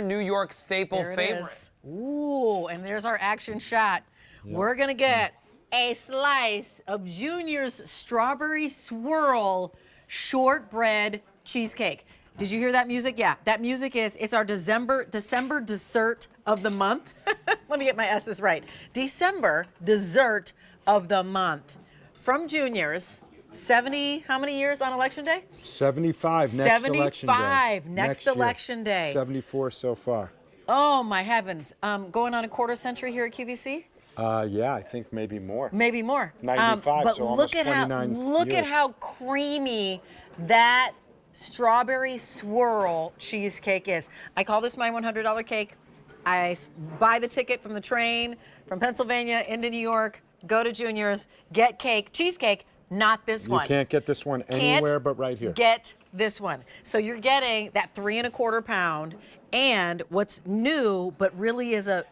New York staple favorite. Ooh, and there's our action shot. Yep. We're gonna get a slice of Junior's strawberry swirl shortbread cheesecake. Did you hear that music? Yeah, that music it's our December dessert of the month. Let me get my S's right. December dessert of the month from Junior's. 70, how many years on Election Day? 75 next election day. 75 next election day. 74 so far. Oh my heavens. Going on a quarter century here at QVC? Yeah, I think maybe more. Maybe more. 95, but so almost 29 years. Look at how creamy that strawberry swirl cheesecake is. I call this my $100 cake. I buy the ticket from the train from Pennsylvania into New York, go to Junior's, get cheesecake. Not this one. You can't get this one anywhere but right here. Get this one. So you're getting that 3 1/4 pound, and what's new, but really is a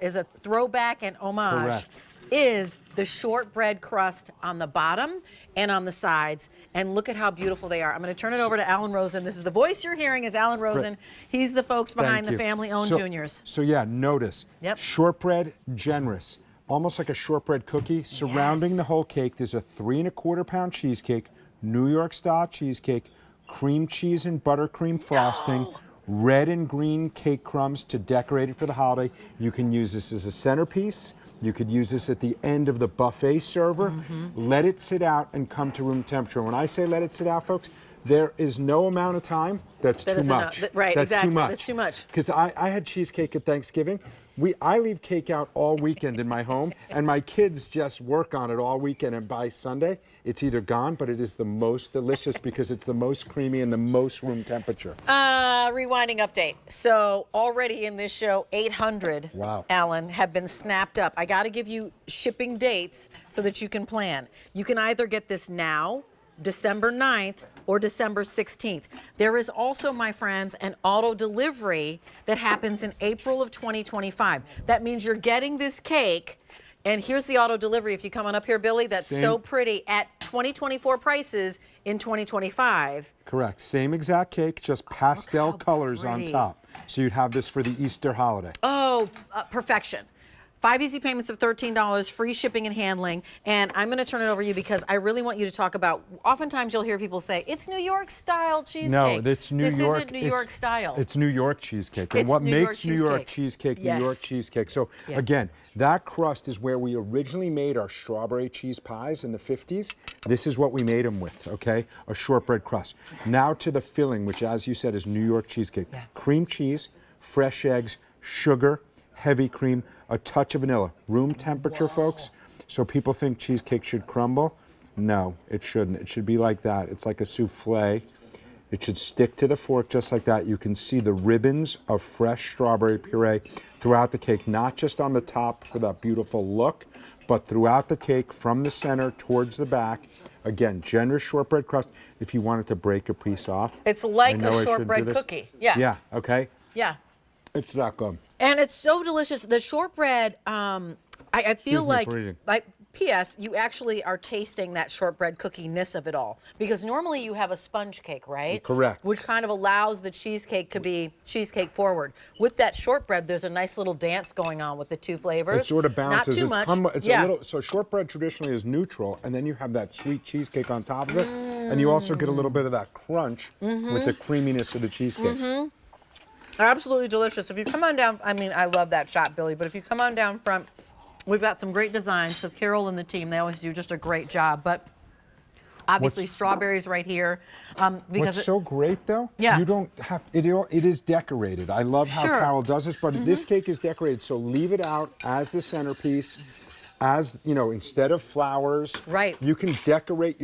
throwback and homage, Correct. is the shortbread crust on the bottom and on the sides. And look at how beautiful they are. I'm going to turn it over to Alan Rosen. This is the voice you're hearing is Alan Rosen. He's the folks behind the family-owned Junior's. So yeah, notice. Yep. Shortbread, generous. Almost like a shortbread cookie. Surrounding the whole cake, there's a 3 1/4 pound cheesecake, New York style cheesecake, cream cheese and buttercream frosting, red and green cake crumbs to decorate it for the holiday. You can use this as a centerpiece. You could use this at the end of the buffet server. Let it sit out and come to room temperature. When I say let it sit out, folks, there is no amount of time that's too much. Right, that's exactly. too much. That's too much. Because I had cheesecake at Thanksgiving. I leave cake out all weekend in my home, and my kids just work on it all weekend, and by Sunday, it's either gone, but it is the most delicious because it's the most creamy and the most room temperature. Rewinding update. So already in this show, 800, Alan, have been snapped up. I got to give you shipping dates so that you can plan. You can either get this now, December 9th, or December 16th. There is also, my friends, an auto delivery that happens in April of 2025. That means you're getting this cake, and here's the auto delivery. If you come on up here, Billy, that's so pretty, at 2024 prices in 2025. Correct. Same exact cake, just pastel colors on top. So you'd have this for the Easter holiday. Oh, perfection. 5 easy payments of $13, free shipping and handling. And I'm going to turn it over to you because I really want you to talk about, oftentimes you'll hear people say, it's New York style cheesecake. No, it's New York. This isn't New York style. It's New York cheesecake. And what makes New York cheesecake New York cheesecake? So again, that crust is where we originally made our strawberry cheese pies in the 50s. This is what we made them with, okay? A shortbread crust. Now to the filling, which as you said is New York cheesecake. Cream cheese, fresh eggs, sugar, heavy cream, a touch of vanilla. Room temperature, folks. So people think cheesecake should crumble. No, it shouldn't. It should be like that. It's like a souffle. It should stick to the fork just like that. You can see the ribbons of fresh strawberry puree throughout the cake, not just on the top for that beautiful look, but throughout the cake from the center towards the back. Again, generous shortbread crust. If you wanted to break a piece off. It's like a shortbread cookie. Yeah. Yeah, okay? Yeah. It's that good. And it's so delicious. The shortbread, I feel like P.S., you actually are tasting that shortbread cookie-ness of it all. Because normally you have a sponge cake, right? Correct. Which kind of allows the cheesecake to be cheesecake forward. With that shortbread, there's a nice little dance going on with the two flavors. It sort of balances. Not too much. It's a little, so shortbread traditionally is neutral, and then you have that sweet cheesecake on top of it, and you also get a little bit of that crunch with the creaminess of the cheesecake. Absolutely delicious. If you come on down, I mean, I love that shot, Billy, but if you come on down front, we've got some great designs because Carol and the team, they always do just a great job. But obviously strawberries right here. What's so great though, you don't have, it is decorated. I love how Carol does this, but this cake is decorated, so leave it out as the centerpiece, as, you know, instead of flowers. Right. You can decorate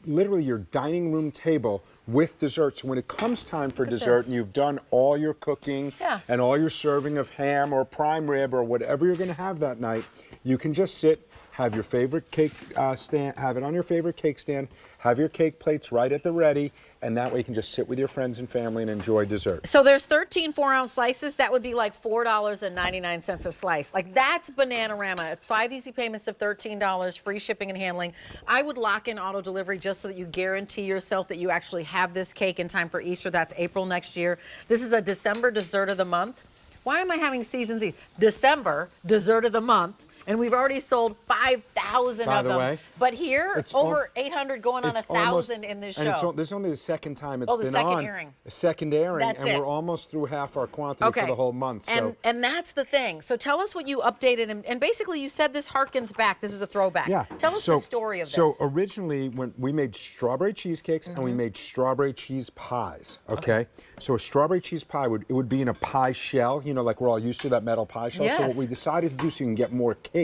literally your dining room table with dessert. So when it comes time for dessert and you've done all your cooking and all your serving of ham or prime rib or whatever you're going to have that night, you can just sit, have your favorite cake stand, have it on your favorite cake stand, have your cake plates right at the ready, and that way you can just sit with your friends and family and enjoy dessert. So there's 13 4-ounce slices. That would be like $4.99 a slice. Like, that's Bananarama. 5 easy payments of $13, free shipping and handling. I would lock in auto delivery just so that you guarantee yourself that you actually have this cake in time for Easter. That's April next year. This is a December dessert of the month. Why am I having season's Eve? December, dessert of the month. And we've already sold 5,000 of them. Way, but here, over 800 going on 1,000 in this show. And this is only the second time it's been second on. airing. The second airing. That's and it. we're almost through half our quantity for the whole month. And that's the thing. So tell us what you updated. And basically, you said this harkens back. This is a throwback. Yeah. Tell us the story of this. So originally, when we made strawberry cheesecakes and we made strawberry cheese pies, okay? So a strawberry cheese pie, would be in a pie shell, you know, like we're all used to, that metal pie shell. Yes. So what we decided to do so you can get more cake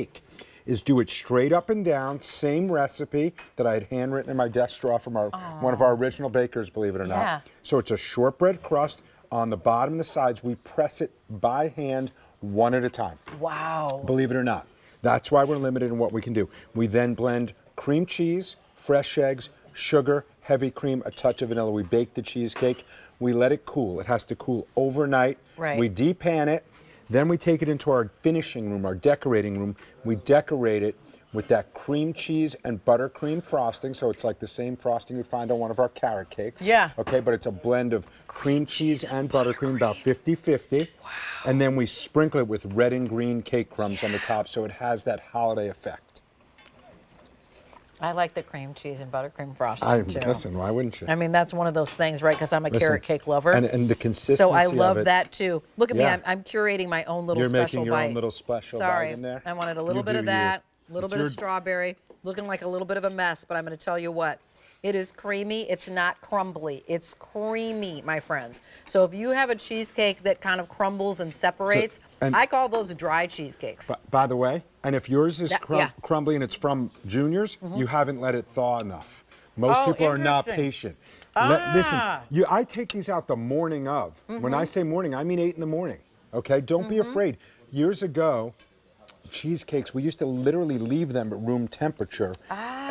is do it straight up and down, same recipe that I had handwritten in my desk drawer from one of our original bakers, believe it or not. So it's a shortbread crust. On the bottom and the sides, we press it by hand, one at a time. Wow. Believe it or not. That's why we're limited in what we can do. We then blend cream cheese, fresh eggs, sugar, heavy cream, a touch of vanilla. We bake the cheesecake. We let it cool. It has to cool overnight. Right. We depan it. Then we take it into our finishing room, our decorating room. We decorate it with that cream cheese and buttercream frosting. So it's like the same frosting you'd find on one of our carrot cakes. Yeah. Okay, but it's a blend of cream cheese and buttercream, about 50-50. Wow. And then we sprinkle it with red and green cake crumbs on the top so it has that holiday effect. I like the cream cheese and buttercream frosting too. Listen, why wouldn't you? I mean, that's one of those things, right? Because I'm a carrot cake lover. And the consistency so I of love it. that too. Look at Yeah. me, I'm curating my own little You're special making your bite. own little special Sorry, bite in there. I wanted a little bit of that, a little bit of strawberry, looking like a little bit of a mess, but I'm going to tell you what. It is creamy. It's not crumbly. It's creamy, my friends. So if you have a cheesecake that kind of crumbles and separates, I call those dry cheesecakes. By the way, and if yours is crumbly and it's from Junior's, you haven't let it thaw enough. Most people are not patient. Listen, I take these out the morning of. When I say morning, I mean 8 in the morning. Okay, don't be afraid. Years ago, cheesecakes, we used to literally leave them at room temperature.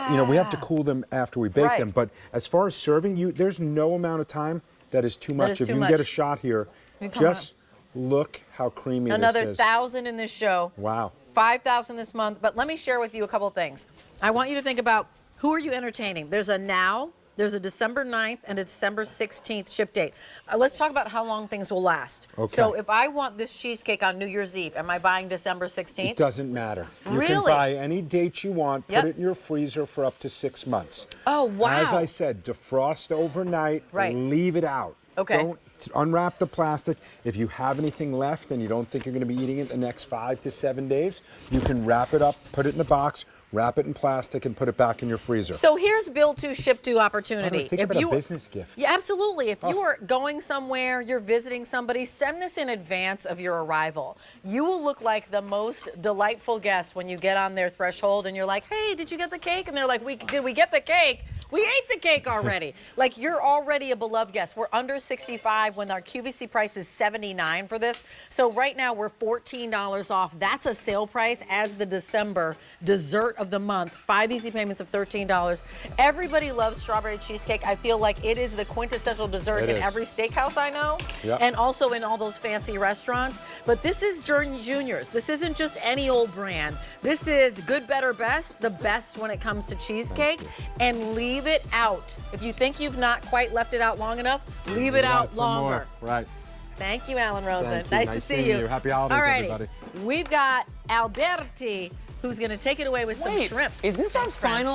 You know, we have to cool them after we bake them. But as far as serving, there's no amount of time that is too much. If you can get a shot here, just look how creamy this is. Another 1,000 in this show. Wow. 5,000 this month. But let me share with you a couple of things. I want you to think about who are you entertaining. There's a now. There's a December 9th and a December 16th ship date. Let's talk about how long things will last. Okay. So if I want this cheesecake on New Year's Eve, am I buying December 16th? It doesn't matter. You Really? can buy any date you want, put it in your freezer for up to 6 months. Oh, wow. As I said, defrost overnight, leave it out. Okay. Don't unwrap the plastic. If you have anything left and you don't think you're going to be eating it the next 5 to 7 days, you can wrap it up, put it in the box, wrap it in plastic, and put it back in your freezer. So here's build to, ship to opportunity. Think about a business gift. Yeah, absolutely. If you are going somewhere, you're visiting somebody, send this in advance of your arrival. You will look like the most delightful guest when you get on their threshold and you're like, hey, did you get the cake? And they're like, did we get the cake? We ate the cake already. Like, you're already a beloved guest. We're under 65 when our QVC price is $79 for this. So right now we're $14 off. That's a sale price as the December dessert of the month. 5 easy payments of $13. Everybody loves strawberry cheesecake. I feel like it is the quintessential dessert in every steakhouse I know, and also in all those fancy restaurants. But this is Junior's. This isn't just any old brand. This is good, better, best, the best when it comes to cheesecake. And leave it out. If you think you've not quite left it out long enough, leave it out longer. Right. Thank you, Alan Rosen. Thank you. Nice to see you. Happy holidays, everybody. We've got Alberti, who's going to take it away with some shrimp. Is this our final